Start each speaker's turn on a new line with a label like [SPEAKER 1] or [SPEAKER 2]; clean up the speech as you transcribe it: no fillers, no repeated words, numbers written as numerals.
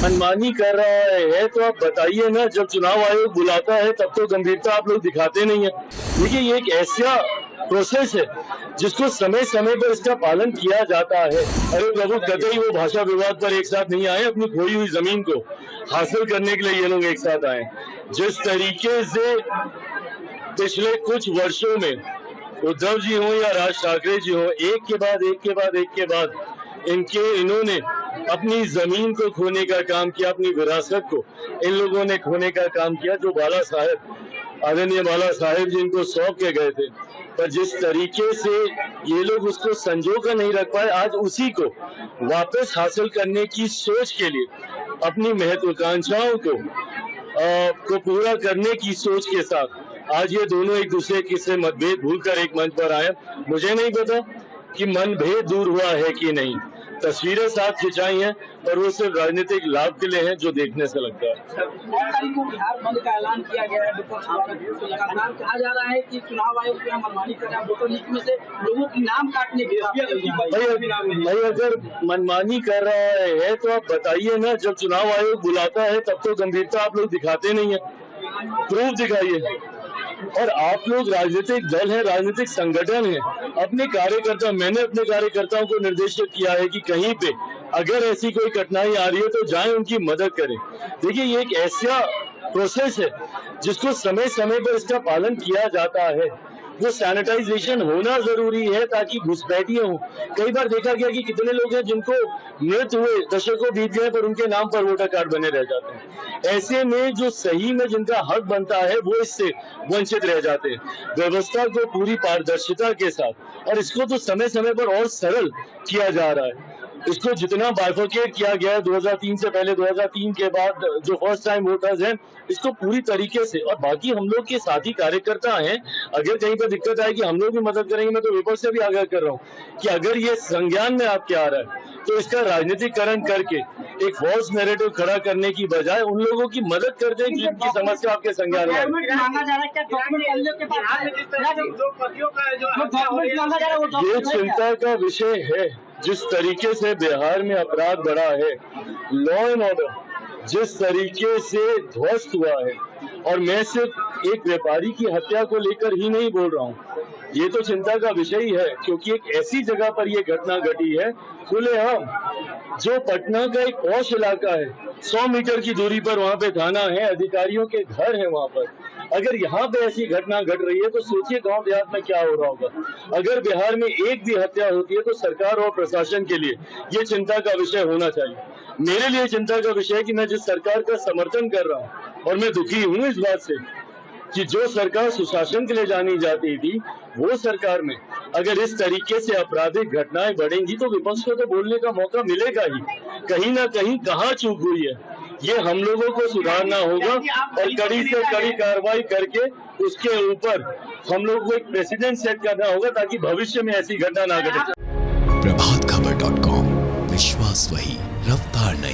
[SPEAKER 1] मनमानी कर रहा है तो आप बताइए ना, जब चुनाव आयोग बुलाता है तब तो गंभीरता आप लोग दिखाते नहीं है। देखिए ये एक ऐसा प्रोसेस है जिसको समय समय पर इसका पालन किया जाता है। अरे प्रभु, कतई वो भाषा विवाद पर एक साथ नहीं आए, अपनी खोई हुई जमीन को हासिल करने के लिए ये लोग एक साथ आए। जिस तरीके से पिछले कुछ वर्षों में उद्धव जी हो या राज ठाकरे जी हो, एक के बाद इन्होंने अपनी जमीन को खोने का काम किया, अपनी विरासत को इन लोगों ने खोने का काम किया, जो बाला साहेब, आदरणीय बाला साहेब जी इनको सौंप के गए थे। पर जिस तरीके से ये लोग उसको संजो कर नहीं रख पाए, आज उसी को वापस हासिल करने की सोच के लिए, अपनी महत्वाकांक्षाओं को पूरा करने की सोच के साथ आज ये दोनों एक दूसरे के से मतभेद भूलकर एक मंच पर आए। मुझे नहीं पता कि मनभेद दूर हुआ है कि नहीं, तस्वीरें साथ खिंचाई हैं पर वो सिर्फ राजनीतिक लाभ के लिए हैं, जो देखने से लगता है।
[SPEAKER 2] 9 तारीख को बिहार बंद का ऐलान किया गया है विपक्ष द्वारा, तो लगातार कहा जा रहा है कि चुनाव आयोग जो है मनमानी कर रहा है, वोटर लिस्ट में से लोगों की नाम काटने की
[SPEAKER 1] भाई अगर मनमानी कर रहा है तो आप बताइए ना, जब चुनाव आयोग बुलाता है तब तो गंभीरता आप लोग दिखाते नहीं है, प्रूफ दिखाइए। और आप लोग राजनीतिक दल है, राजनीतिक संगठन है, अपने कार्यकर्ता, मैंने अपने कार्यकर्ताओं को निर्देशित किया है कि कहीं पे अगर ऐसी कोई कठिनाई आ रही है तो जाएं, उनकी मदद करें। देखिए ये एक ऐसा प्रोसेस है जिसको समय समय पर इसका पालन किया जाता है। वो सैनिटाइजेशन होना जरूरी है ताकि घुसपैठियां हो। कई बार देखा गया कि कितने लोग हैं जिनको मृत हुए दशकों बीत गए पर उनके नाम पर वोटर कार्ड बने रह जाते हैं। ऐसे में जो सही में जिनका हक बनता है वो इससे वंचित रह जाते हैं। व्यवस्था को पूरी पारदर्शिता के साथ, और इसको तो समय समय पर और सरल किया जा रहा है। इसको जितना बाइफरकेट किया गया है 2003 से पहले, 2003 के बाद जो फर्स्ट टाइम वोटर्स हैं, इसको पूरी तरीके से, और बाकी हम लोग के साथी कार्यकर्ता हैं, अगर कहीं पर दिक्कत आए कि हम लोग भी मदद करेंगे, मैं तो विपक्ष से भी आग्रह कर रहा हूँ कि अगर ये संज्ञान में आपके आ रहा है तो इसका राजनीतिकरण करके एक फॉल्स नैरेटिव खड़ा करने की बजाय उन लोगों की मदद कर दें जिनकी समस्या आपके संज्ञान में ये चिंता का विषय है। जिस तरीके से बिहार में अपराध बढ़ा है, लॉ एंड ऑर्डर जिस तरीके से ध्वस्त हुआ है, और मैं सिर्फ एक व्यापारी की हत्या को लेकर ही नहीं बोल रहा हूँ, ये तो चिंता का विषय ही है क्योंकि एक ऐसी जगह पर ये घटना घटी है खुलेआम, जो पटना का एक पॉश इलाका है, 100 मीटर की दूरी पर वहाँ पे थाना है, अधिकारियों के घर है वहाँ पर। अगर यहाँ पे ऐसी घटना घट रही है तो सोचिए गांव देहात में क्या हो रहा होगा। अगर बिहार में एक भी हत्या होती है तो सरकार और प्रशासन के लिए ये चिंता का विषय होना चाहिए। मेरे लिए चिंता का विषय है कि मैं जिस सरकार का समर्थन कर रहा हूँ, और मैं दुखी हूँ इस बात से कि जो सरकार सुशासन के लिए जानी जाती थी, वो सरकार में अगर इस तरीके से आपराधिक घटनाएं बढ़ेंगी तो विपक्ष को तो बोलने का मौका मिलेगा ही। कहीं ना कहीं कहाँ चूक हुई है, ये हम लोगों को सुधारना होगा, और कड़ी से कड़ी कार्रवाई करके उसके ऊपर हम लोग को एक प्रेसिडेंट सेट करना होगा ताकि भविष्य में ऐसी घटना ना घटे।
[SPEAKER 3] प्रभातखबर.com, विश्वास वही, रफ्तार नहीं।